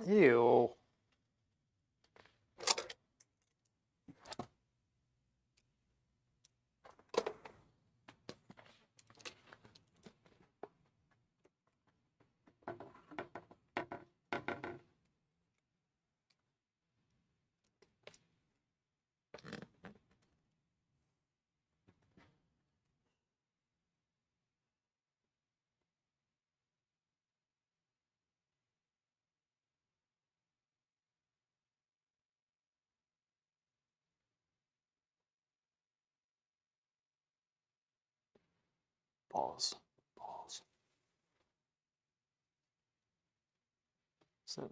Ew. Balls. Balls. So,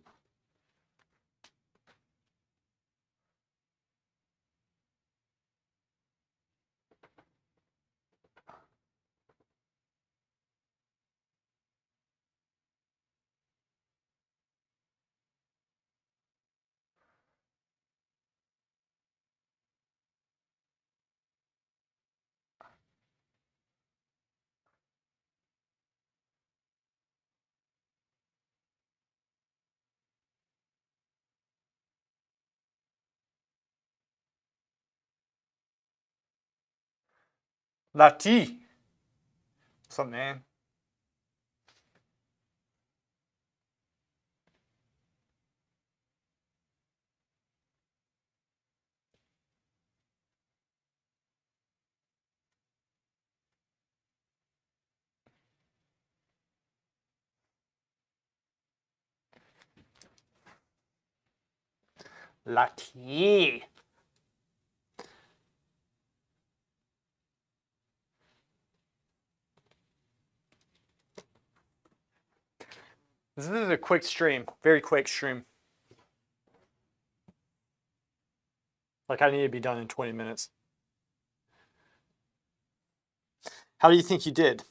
Lati. What's up, man? Lati. This is a quick stream. Very quick stream. Like, I need to be done in 20 minutes. How do you think you did?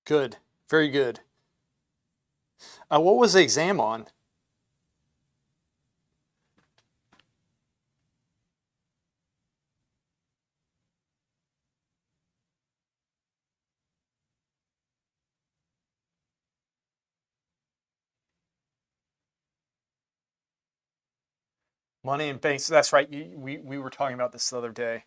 Good. Very good. What was the exam on? Money and banks. That's right. We were talking about this the other day.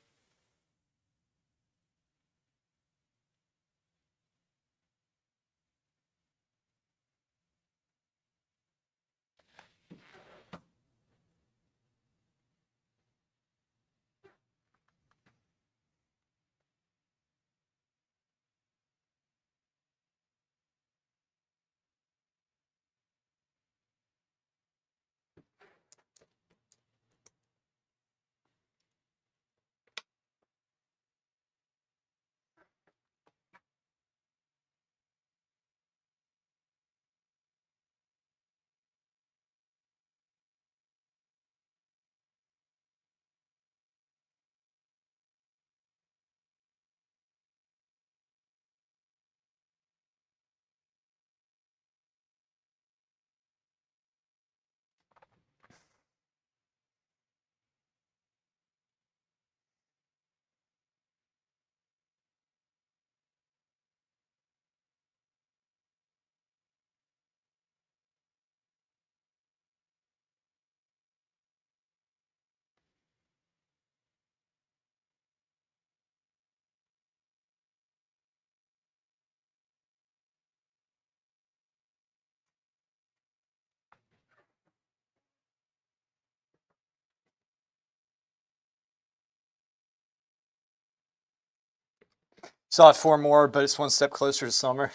Still have 4 more, but it's one step closer to summer.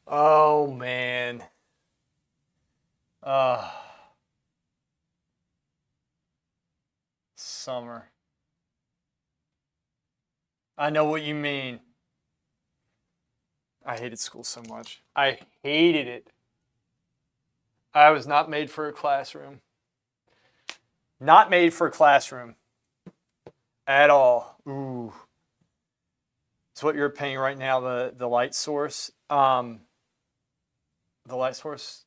Oh man. Uh, Summer. I know what you mean. I hated school so much. I hated it. I was not made for a classroom. Not made for a classroom at all. Ooh. It's what you're paying right now, the light source. The light source.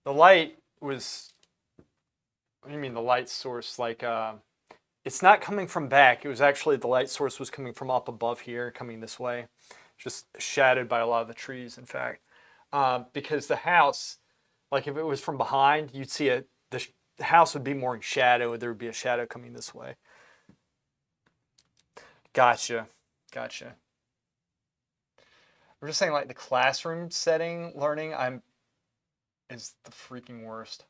The light was. What do you mean the light source? Like, it's not coming from back. It was actually the light source was coming from up above here, coming this way, just shadowed by a lot of the trees. In fact, because the house, like if it was from behind, you'd see the house would be more in shadow. There would be a shadow coming this way. Gotcha. Gotcha. I'm just saying, like the classroom setting, learning, is the freaking worst.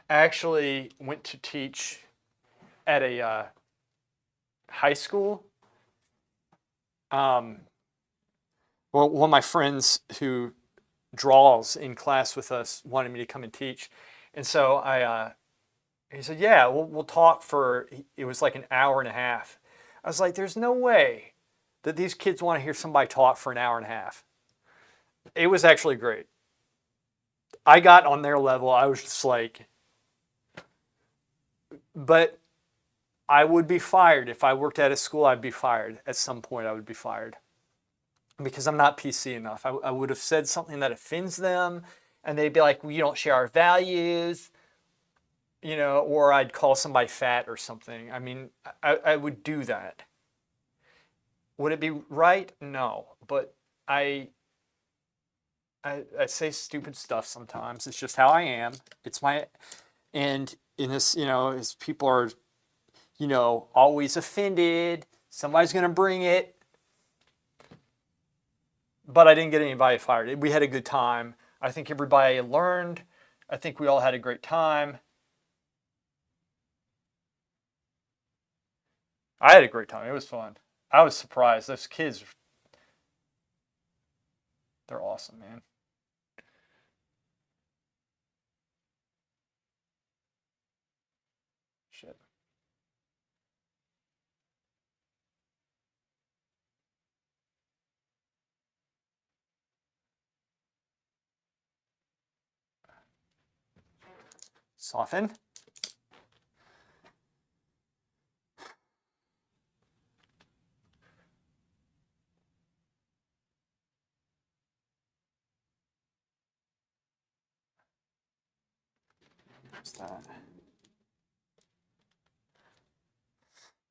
I actually went to teach at a high school. Well, one of my friends who draws in class with us wanted me to come and teach, and so he said, "Yeah, we'll talk for." It was like an hour and a half. I was like, "There's no way that these kids want to hear somebody talk for an hour and a half." It was actually great. I got on their level. I was just like, but I would be fired if I worked at a school. I'd be fired at some point. I would be fired because I'm not PC enough. I would have said something that offends them, and they'd be like, "Well, you don't share our values." Or I'd call somebody fat or something. I mean, I would do that. Would it be right? No, but I, I say stupid stuff sometimes. It's just how I am. It's my, and in this, as people are, always offended, somebody's gonna bring it. But I didn't get anybody fired. We had a good time. I think everybody learned. I think we all had a great time. I had a great time. It was fun. I was surprised. Those kids, they're awesome, man. Shit. Soften. What's that?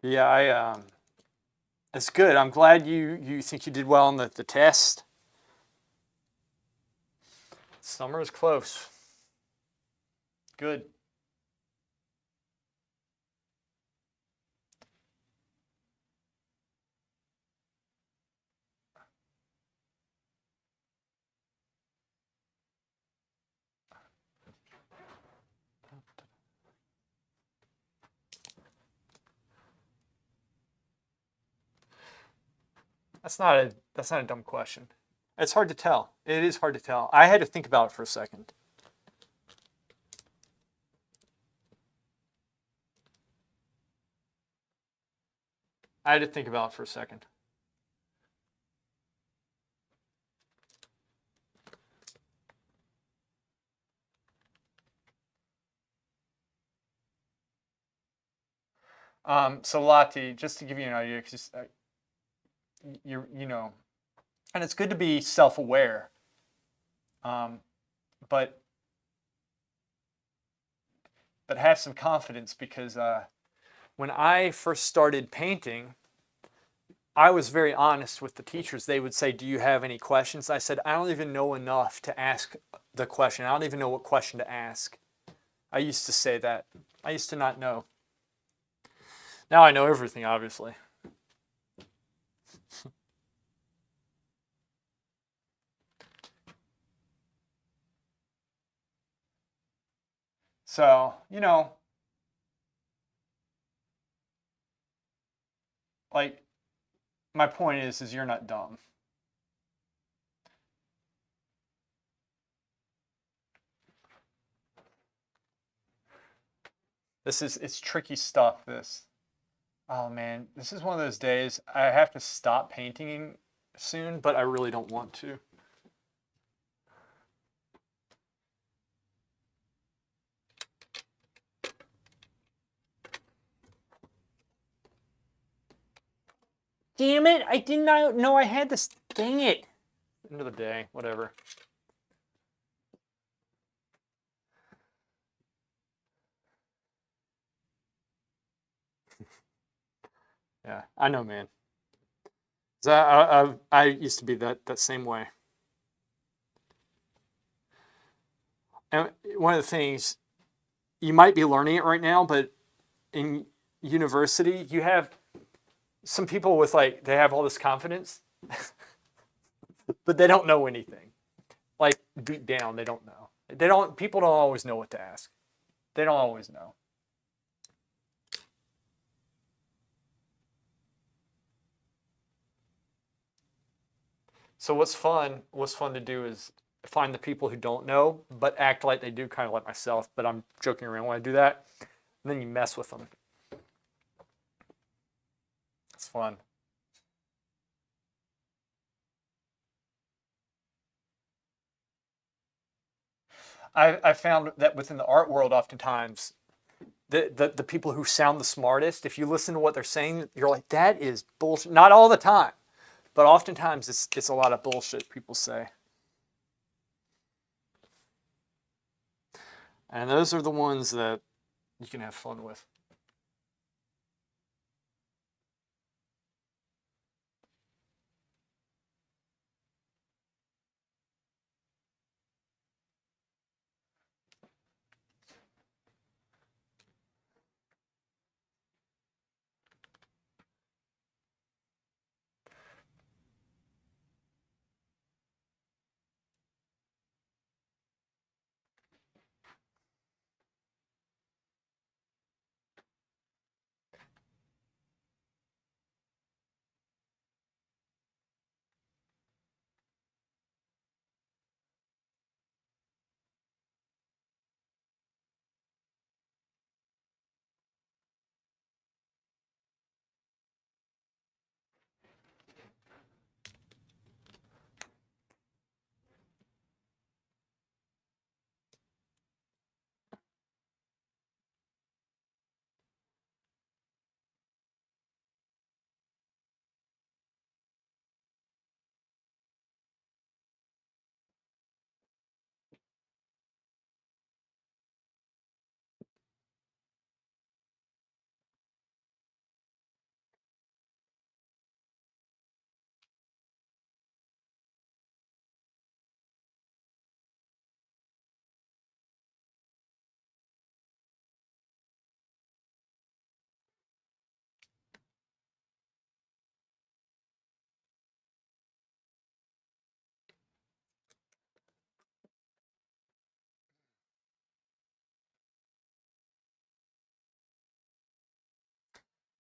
Yeah, it's good. I'm glad you think you did well on the test. Summer is close. Good. That's not a dumb question. It's hard to tell. It is hard to tell. I had to think about it for a second. I had to think about it for a second. So Lati, just to give you an idea, because you're, and it's good to be self-aware, um, but have some confidence because when I first started painting, I was very honest with the teachers. They would say, "Do you have any questions?" I said, "I don't even know enough to ask the question. I don't even know what question to ask." I used to say that. I used to not know. Now I know everything, obviously. So, you know, like my point is you're not dumb. It's tricky stuff, this. Oh man, this is one of those days I have to stop painting soon, but I really don't want to. Damn it, I did not know I had this. Dang it. End of the day, whatever. Yeah, I know, man. I used to be that same way. And one of the things, you might be learning it right now, but in university, you have some people with like, they have all this confidence, but they don't know anything. Like deep down, they don't know. People don't always know what to ask. They don't always know. So what's fun to do is find the people who don't know, but act like they do, kind of like myself, but I'm joking around when I do that. And then you mess with them. It's fun. I found that within the art world, oftentimes, the people who sound the smartest, if you listen to what they're saying, you're like, that is bullshit. Not all the time, but oftentimes it's a lot of bullshit people say. And those are the ones that you can have fun with.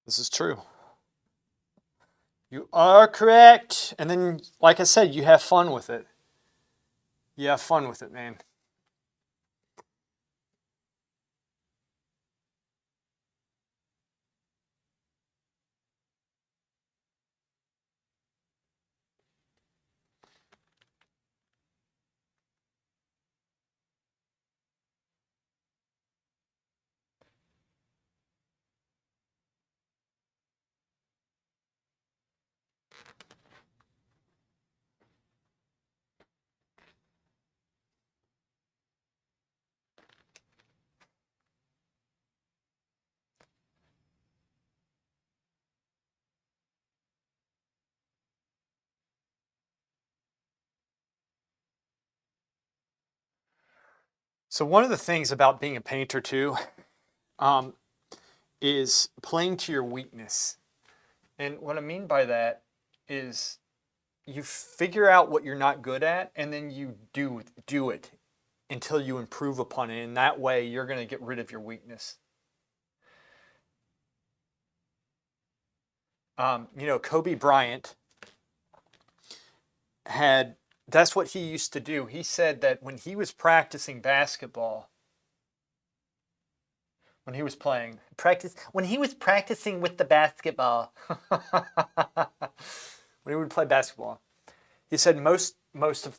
This is true. You are correct. And then, like I said, you have fun with it. You have fun with it, man. So one of the things about being a painter too, um, is playing to your weakness. And what I mean by that is you figure out what you're not good at, and then you do it. until you improve upon it. And that way you're going to get rid of your weakness. Kobe Bryant that's what he used to do. He said that when he was practicing basketball, when he was practicing with the basketball, when he would play basketball, he said most of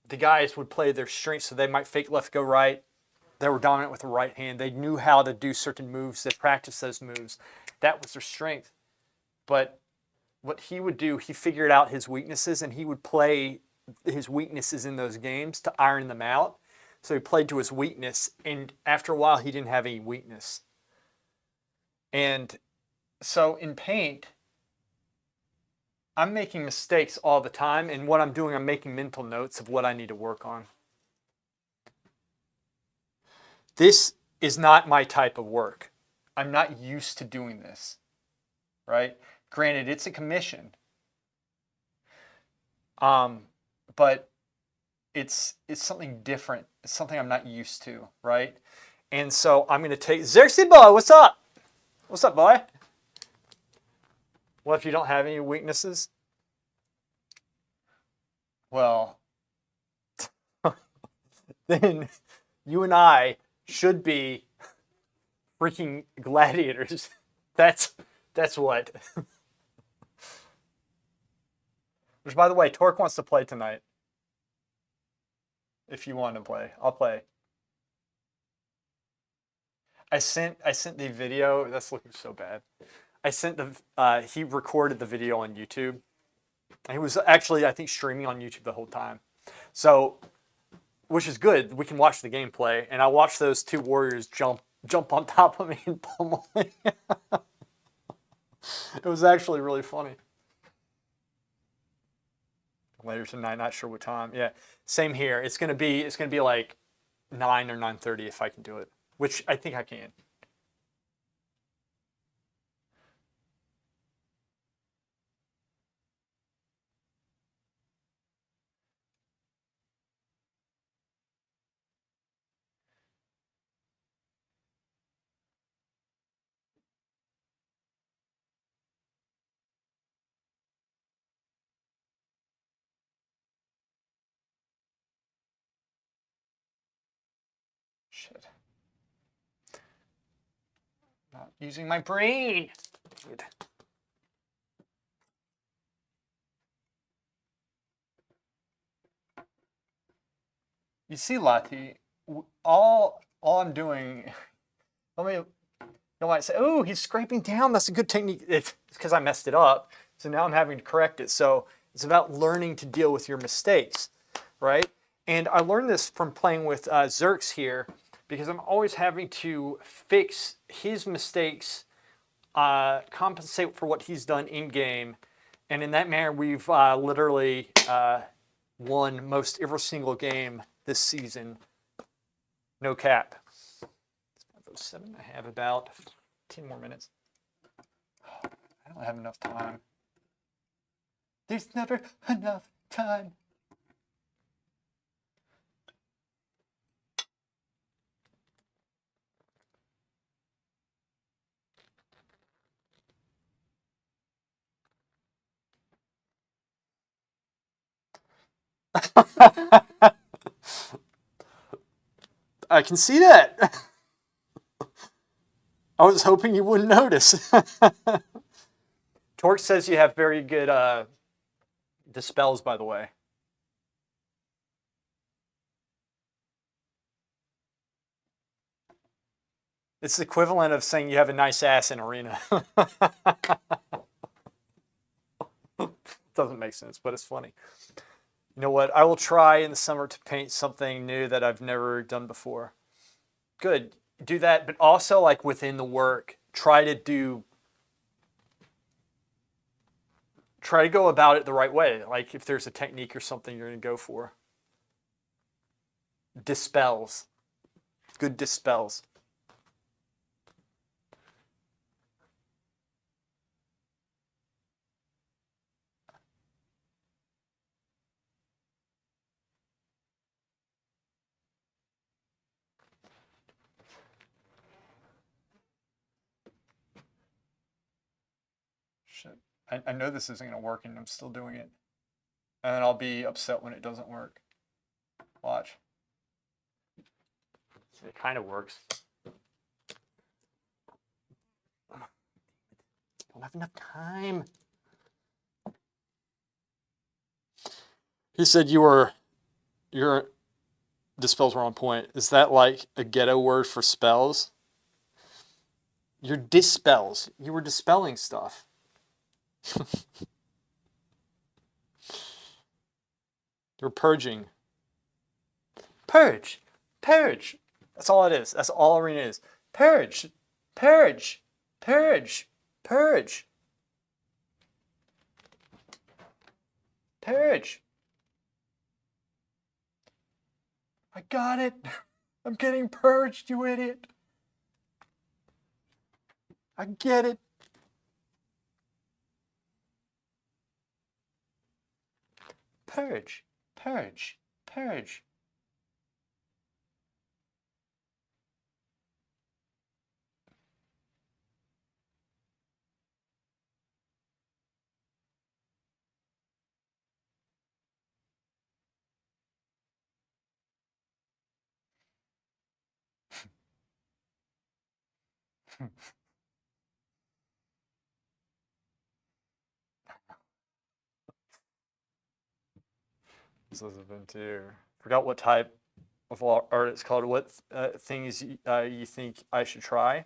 the guys would play their strengths, so they might fake left, go right. They were dominant with the right hand. They knew how to do certain moves. They practiced those moves. That was their strength. But what he would do, he figured out his weaknesses, and he would play his weaknesses in those games to iron them out. So he played to his weakness, and after a while, he didn't have any weakness. And so in paint, I'm making mistakes all the time, and what I'm doing, I'm making mental notes of what I need to work on. This is not my type of work. I'm not used to doing this, right? Granted, it's a commission, but it's something different. It's something I'm not used to, right? And so I'm going to take Xerxes boy. What's up? What's up, boy? What if you don't have any weaknesses? Well, then you and I should be freaking gladiators. That's what. Which, by the way, Torque wants to play tonight. If you want to play, I'll play. I sent the video. That's looking so bad. I sent he recorded the video on YouTube. He was actually, I think, streaming on YouTube the whole time. So, which is good. We can watch the gameplay, and I watched those two warriors jump on top of me and pummel me. It was actually really funny. Later tonight, not sure what time. Yeah, same here. It's gonna be like 9 or 9:30 if I can do it, which I think I can. Shit. Not using my brain. You see, Lati, all I'm doing. You might say, "Oh, he's scraping down. That's a good technique." It's because I messed it up, so now I'm having to correct it. So it's about learning to deal with your mistakes, right? And I learned this from playing with Xerx here, because I'm always having to fix his mistakes, compensate for what he's done in game, and in that manner, we've literally won most every single game this season. No cap. 7. I have about 10 more minutes. I don't have enough time. There's never enough time. I can see that. I was hoping you wouldn't notice. Torque says you have very good dispels, by the way. It's the equivalent of saying you have a nice ass in arena. Doesn't make sense, but it's funny. You know what? I will try in the summer to paint something new that I've never done before. Good. Do that, but also like within the work, try to go about it the right way. Like if there's a technique or something you're going to go for. Dispels. Good dispels. Shit. I know this isn't going to work and I'm still doing it. And then I'll be upset when it doesn't work. Watch. It kind of works. Don't have enough time. He said your the spells were on point. Is that like a ghetto word for spells? Your dispels. You were dispelling stuff. You're purging. Purge. Purge. That's all it is. That's all arena is. Purge. Purge. Purge. Purge. Purge. I got it. I'm getting purged, you idiot. I get it. Purge. Purge. Purge. This has been too. Forgot what type of art it's called. What things you think I should try?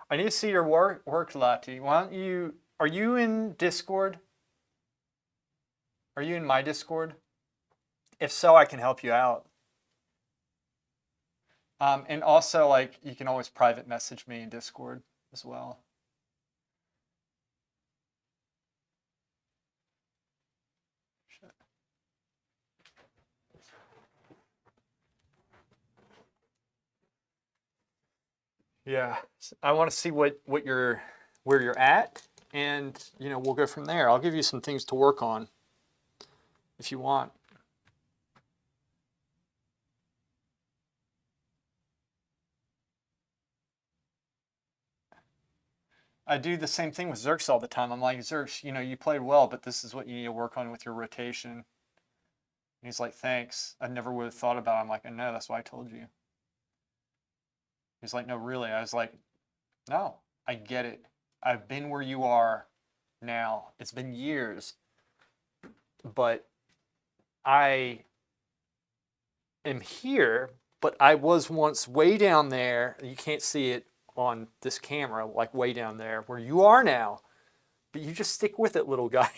I need to see your work, Lati. Why don't you? Are you in Discord? Are you in my Discord? If so, I can help you out. And also, like, you can always private message me in Discord as well. Yeah, I want to see where you're at, and we'll go from there. I'll give you some things to work on if you want. I do the same thing with Zerx all the time. I'm like, Zerx, you played well, but this is what you need to work on with your rotation. And he's like, thanks. I never would have thought about it. I'm like, I know, that's why I told you. He's like, no, really. I was like, no, I get it. I've been where you are now. It's been years. But I am here, but I was once way down there. You can't see it on this camera, like way down there, where you are now. But you just stick with it, little guy.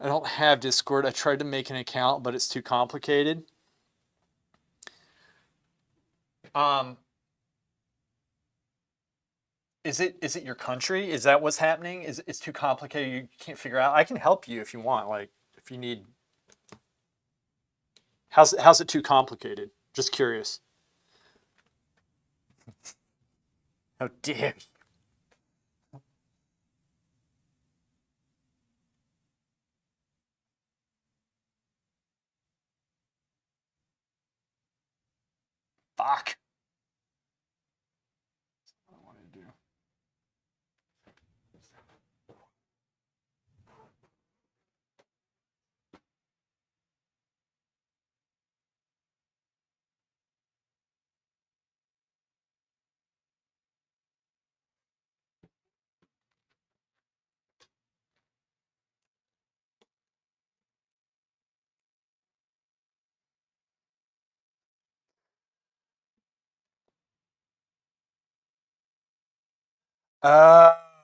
I don't have Discord. I tried to make an account, but it's too complicated. Is it your country? Is that what's happening? It's too complicated? You can't figure out? I can help you if you want. Like, if you need. How's it too complicated? Just curious. How dare you? Fuck. That's what I want to do.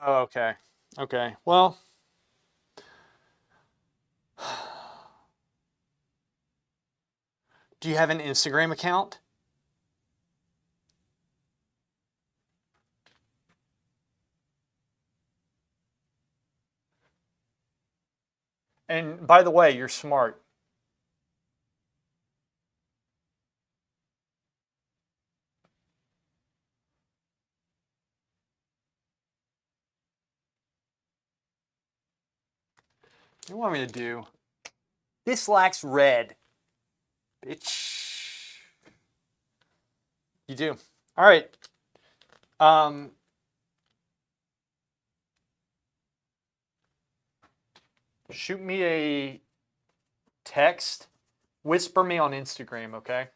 Okay. Okay. Well, do you have an Instagram account? And by the way, you're smart. What do you want me to do? This lacks red. Bitch. You do. All right. shoot me a text, whisper me on Instagram, okay?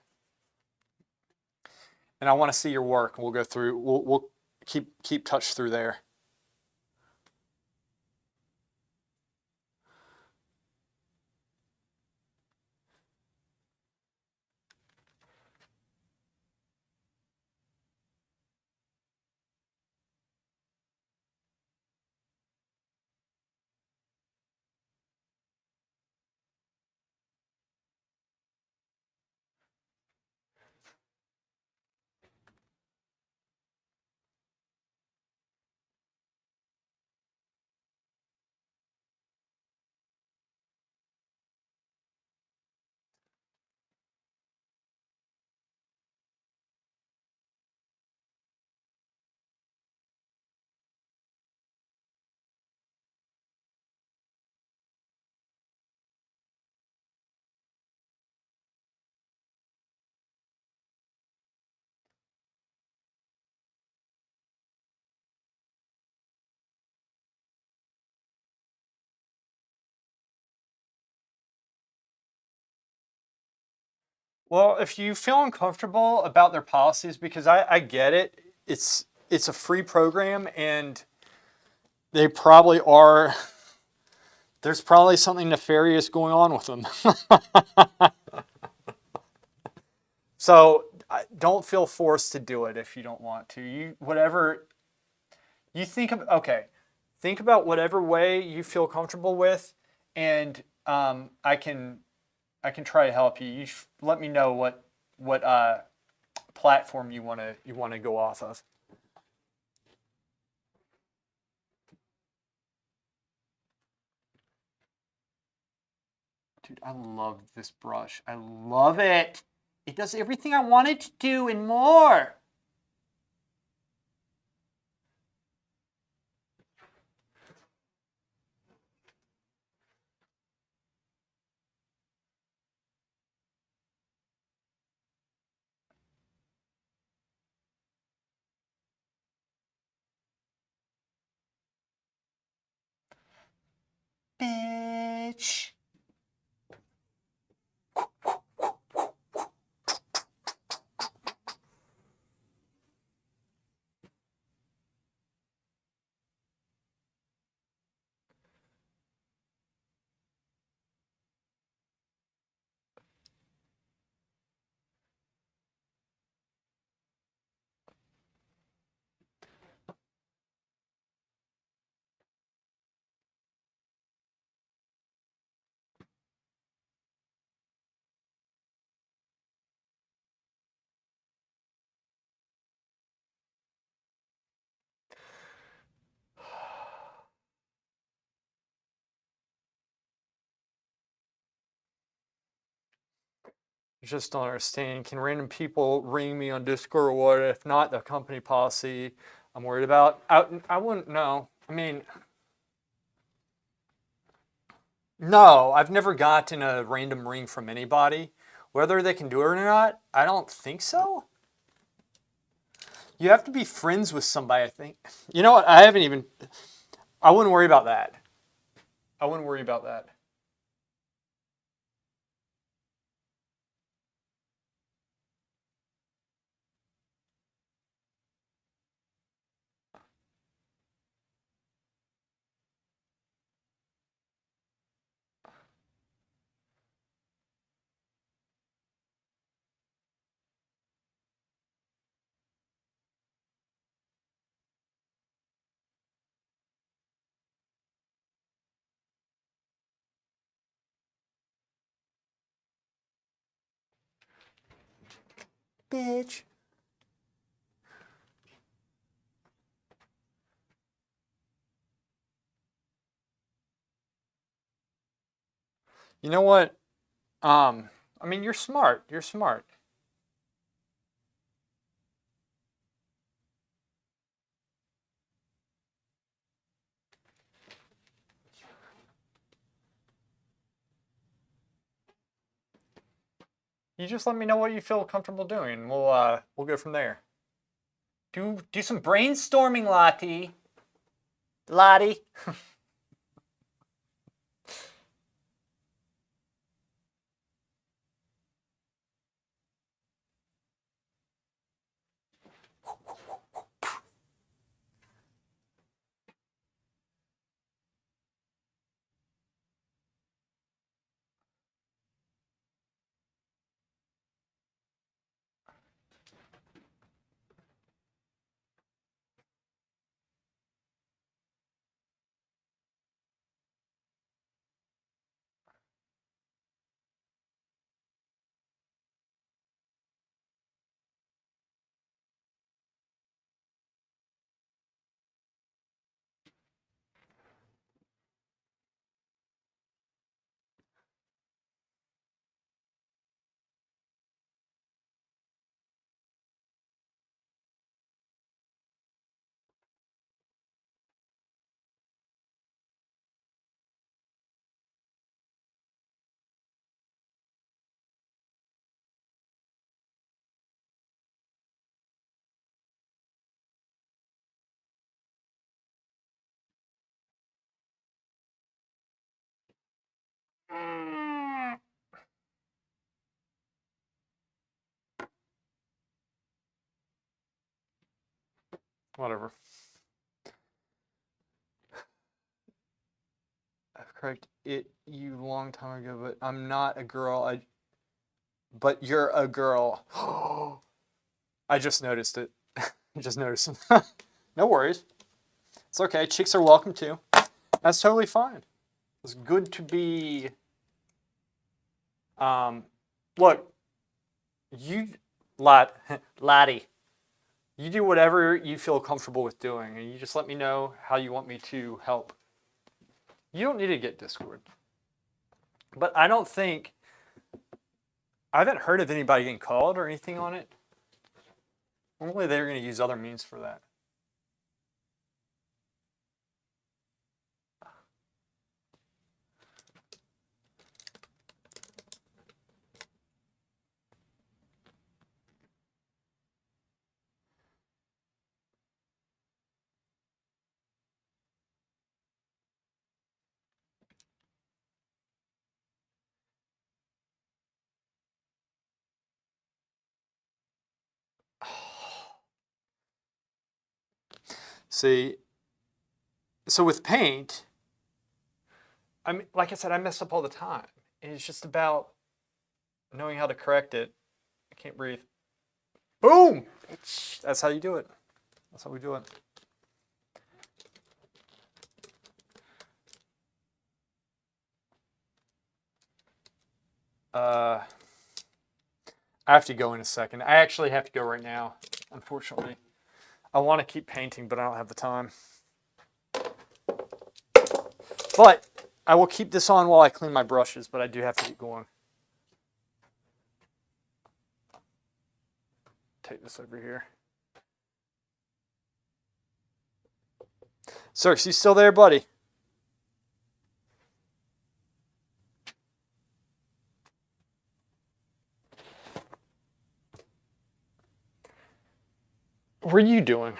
And I want to see your work. We'll go through. We'll keep touch through there. Well, if you feel uncomfortable about their policies, because I get it, it's a free program and they probably are. There's probably something nefarious going on with them. So don't feel forced to do it if you don't want to. Whatever you think of. Okay, think about whatever way you feel comfortable with, and I can try to help you. Let me know what platform you wanna go off of. Dude, I love this brush. I love it. It does everything I want it to do and more. Bitch. Just don't understand. Can random people ring me on Discord or what? If not, the company policy I'm worried about. I wouldn't know. I mean, no, I've never gotten a random ring from anybody. Whether they can do it or not, I don't think so. You have to be friends with somebody, I think. You know what? I wouldn't worry about that. I wouldn't worry about that. Bitch. You know what? I mean, you're smart. You're smart. You just let me know what you feel comfortable doing. We'll go from there. Do some brainstorming, Lottie. Lottie. Whatever. I've corrected it you long time ago, but I'm not a girl. But you're a girl. I just noticed it. Just noticed it. No worries. It's okay. Chicks are welcome too. That's totally fine. It's good to be. Look, you, laddie, you do whatever you feel comfortable with doing, and you just let me know how you want me to help. You don't need to get Discord, but I haven't heard of anybody getting called or anything on it. Normally, they're going to use other means for that. See, so with paint, I mean, like I said, I mess up all the time. And it's just about knowing how to correct it. I can't breathe. Boom! That's how you do it. That's how we do it. I have to go in a second. I actually have to go right now, unfortunately. I want to keep painting, but I don't have the time. But I will keep this on while I clean my brushes, but I do have to get going. Take this over here. Cirx, you still there, buddy? What are you doing?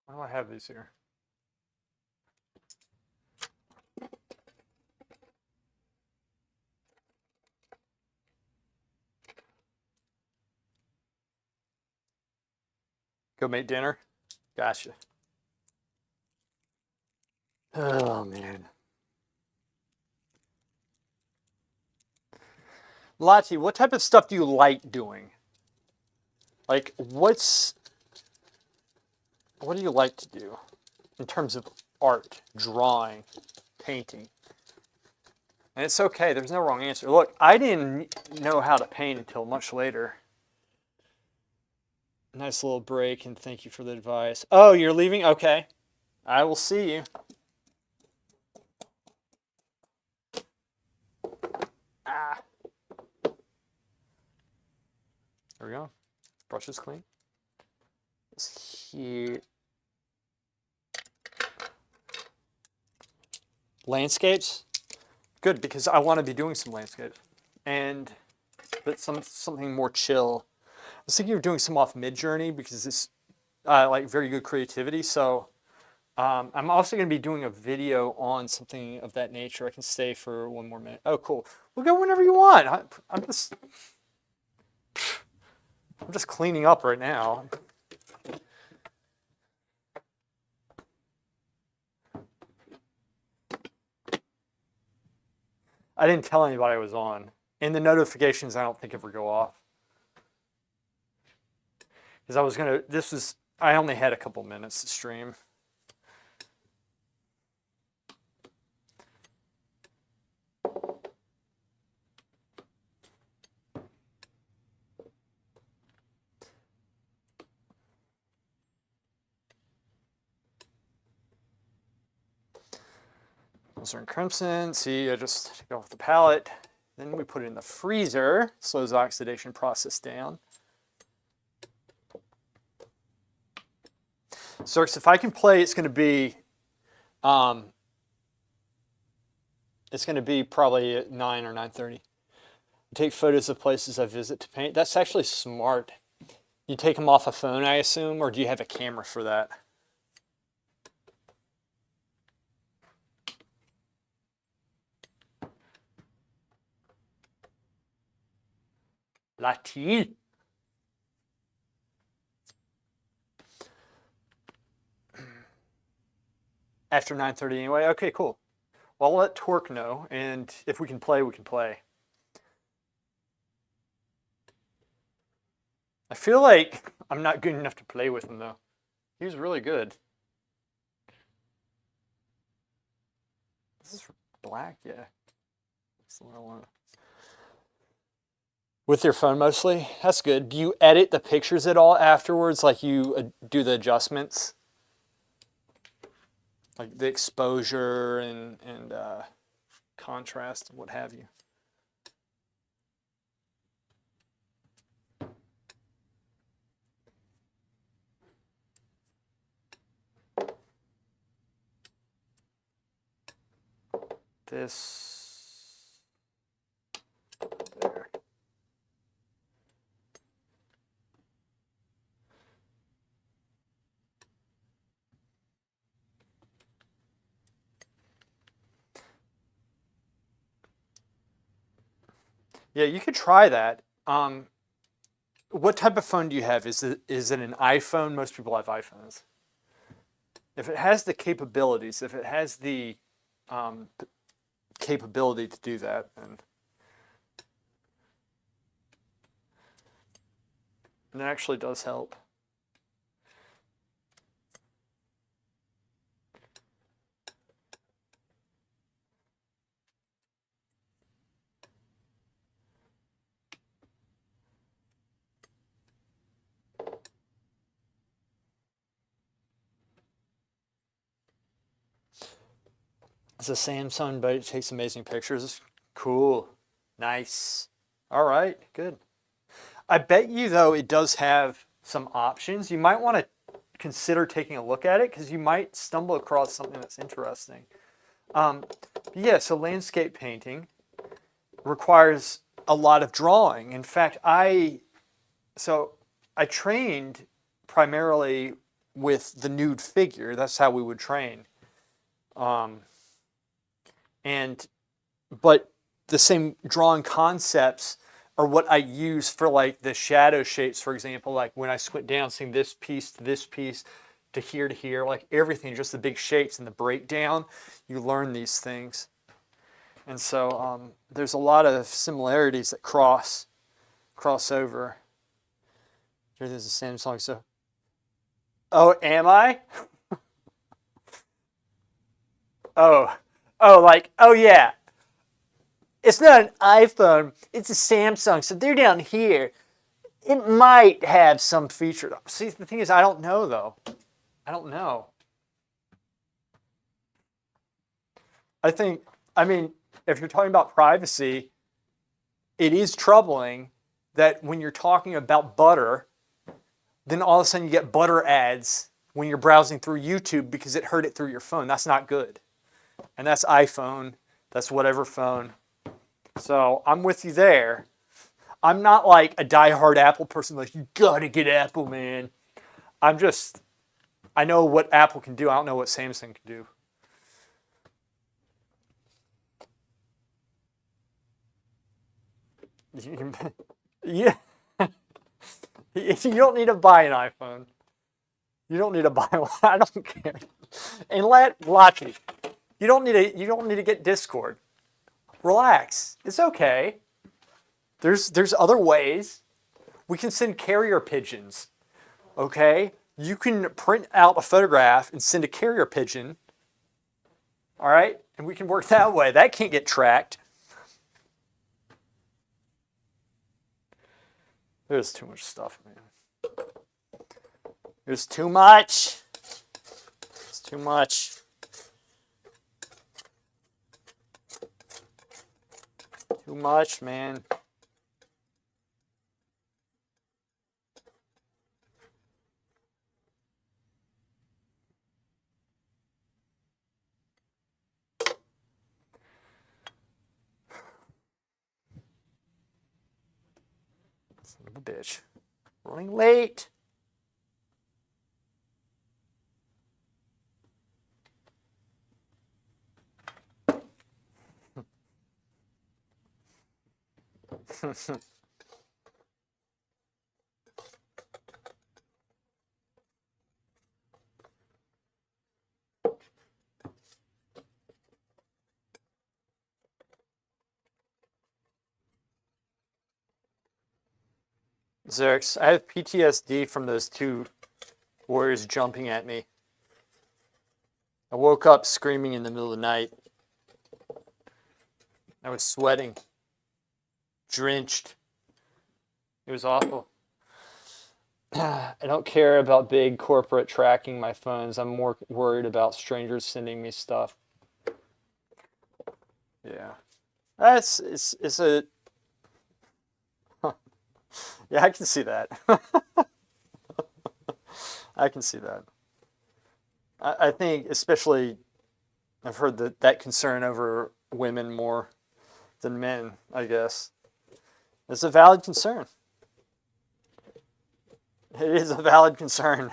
Why do I have these here? Go make dinner? Gotcha. Oh, man. Lati, what type of stuff do you like doing? Like, what do you like to do in terms of art, drawing, painting? And it's okay. There's no wrong answer. Look, I didn't know how to paint until much later. Nice little break, and thank you for the advice. Oh, you're leaving? Okay. I will see you. Ah. There we go. Brush is clean. It's here. Landscapes? Good, because I want to be doing some landscapes. But something more chill. I was thinking of doing some off Midjourney because it's like very good creativity. So I'm also going to be doing a video on something of that nature. I can stay for 1 more minute. Oh, cool. We'll go whenever you want. I'm just cleaning up right now. I didn't tell anybody I was on. And the notifications I don't think ever go off. Because I only had a couple minutes to stream. Those are in crimson. See, I just take off the palette. Then we put it in the freezer. Slows the oxidation process down. Cirx, if I can play, it's going to be probably at 9 or 9:30. Take photos of places I visit to paint. That's actually smart. You take them off a phone, I assume, or do you have a camera for that? Latin. After 9:30 anyway? Okay, cool. Well, I'll let Torque know, and if we can play, we can play. I feel like I'm not good enough to play with him, though. He was really good. This is black, yeah. That's the one I want. With your phone mostly? That's good. Do you edit the pictures at all afterwards? Like you do the adjustments? Like the exposure and contrast and what have you? This there. Yeah, you could try that. What type of phone do you have? Is it an iPhone? Most people have iPhones. If it has the capabilities, if it has the capability to do that, then it actually does help. It's a Samsung, but it takes amazing pictures. Cool. Nice. All right, good. I bet you, though, it does have some options. You might want to consider taking a look at it because you might stumble across something that's interesting. Yeah, so landscape painting requires a lot of drawing. In fact, I trained primarily with the nude figure. That's how we would train. But the same drawing concepts are what I use for like the shadow shapes, for example, like when I squint down, seeing this piece to here, like everything, just the big shapes and the breakdown, you learn these things. And so there's a lot of similarities that cross over. Here, there's a Samsung. So, oh, am I? Oh, oh yeah. It's not an iPhone, it's a Samsung. So they're down here. It might have some feature. See, the thing is, I don't know, though. I don't know. I mean, if you're talking about privacy, it is troubling that when you're talking about butter, then all of a sudden you get butter ads when you're browsing through YouTube because it heard it through your phone. That's not good. And that's iPhone. That's whatever phone. So I'm with you there. I'm not like a diehard Apple person, like, you gotta get Apple, man. I know what Apple can do. I don't know what Samsung can do. Yeah. You don't need to buy an iPhone. You don't need to buy one. I don't care. And Lottie, you don't need to get Discord. Relax. It's okay. There's other ways. We can send carrier pigeons. Okay? You can print out a photograph and send a carrier pigeon. All right? And we can work that way. That can't get tracked. There's too much stuff, man. There's too much. It's too much. Too much, man. Son of a bitch. Running late. Xerx, I have PTSD from those two warriors jumping at me. I woke up screaming in the middle of the night. I was sweating, drenched. It was awful. I don't care about big corporate tracking my phones. I'm more worried about strangers sending me stuff. Yeah. It's a yeah, I can see that. I can see that. I think especially I've heard that concern over women more than men, I guess. It's a valid concern. It is a valid concern.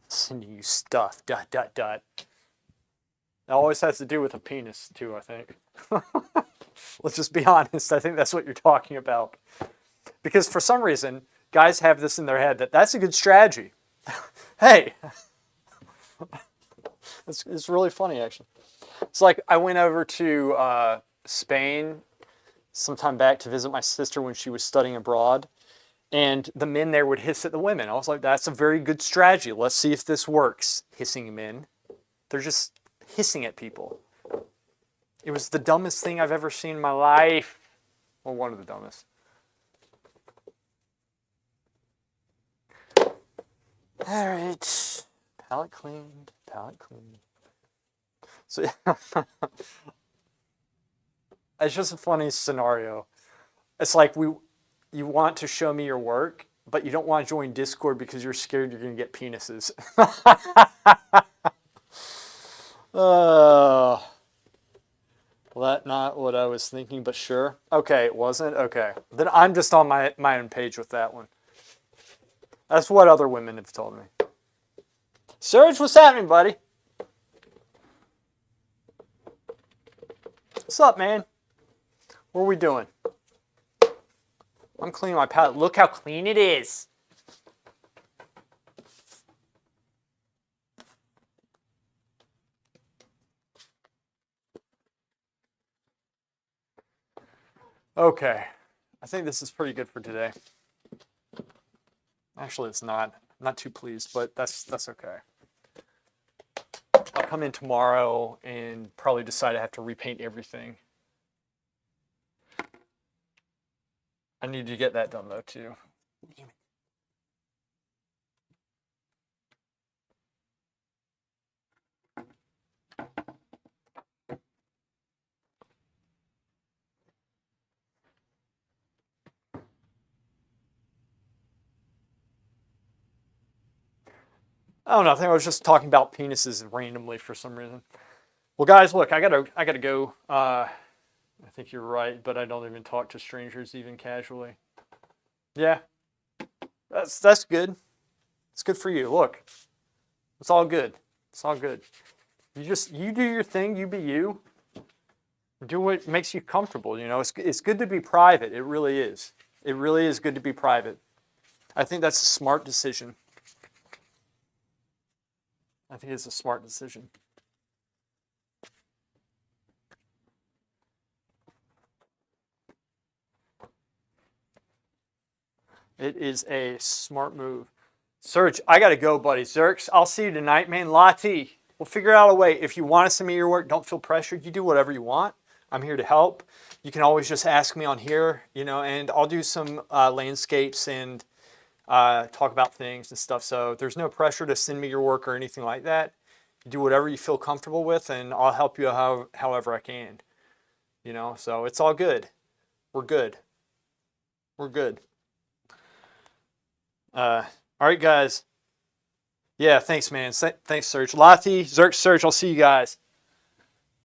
Sending you stuff, ... That always has to do with a penis, too, I think. Let's just be honest. I think that's what you're talking about. Because for some reason, guys have this in their head that that's a good strategy. Hey, it's really funny, actually. It's like I went over to Spain sometime back to visit my sister when she was studying abroad, and the men there would hiss at the women. I was like, that's a very good strategy. Let's see if this works. Hissing men. They're just hissing at people. It was the dumbest thing I've ever seen in my life. Well, one of the dumbest. All right. Palette cleaned. Palette cleaned. So it's just a funny scenario. It's like you want to show me your work, but you don't want to join Discord because you're scared you're going to get penises. Well, that's not what I was thinking, but sure. Okay, it wasn't? Okay. Then I'm just on my own page with that one. That's what other women have told me. Serge, what's happening, buddy? What's up, man? What are we doing? I'm cleaning my palette. Look how clean it is. Okay. I think this is pretty good for today. Actually, it's not. I'm not too pleased, but that's okay. I'll come in tomorrow and probably decide I have to repaint everything. I need to get that done, though, too. I don't know. I think I was just talking about penises randomly for some reason. Well, guys, look, I gotta go. I think you're right, but I don't even talk to strangers even casually. Yeah, that's good. It's good for you. Look, it's all good. It's all good. You do your thing. You be you. Do what makes you comfortable. You know, it's good to be private. It really is. It really is good to be private. I think that's a smart decision. I think it's a smart decision. It is a smart move. Serge, I gotta go, buddy. Xerx, I'll see you tonight, man. Lati, we'll figure out a way. If you want to send me your work, don't feel pressured. You do whatever you want. I'm here to help. You can always just ask me on here, you know, and I'll do some landscapes and talk about things and stuff. So there's no pressure to send me your work or anything like that. You do whatever you feel comfortable with, and I'll help you however I can. You know, so it's all good. We're good. We're good. All right, guys. Yeah, thanks, man. Thanks, Serge. Lati, Xerx, Serge, I'll see you guys.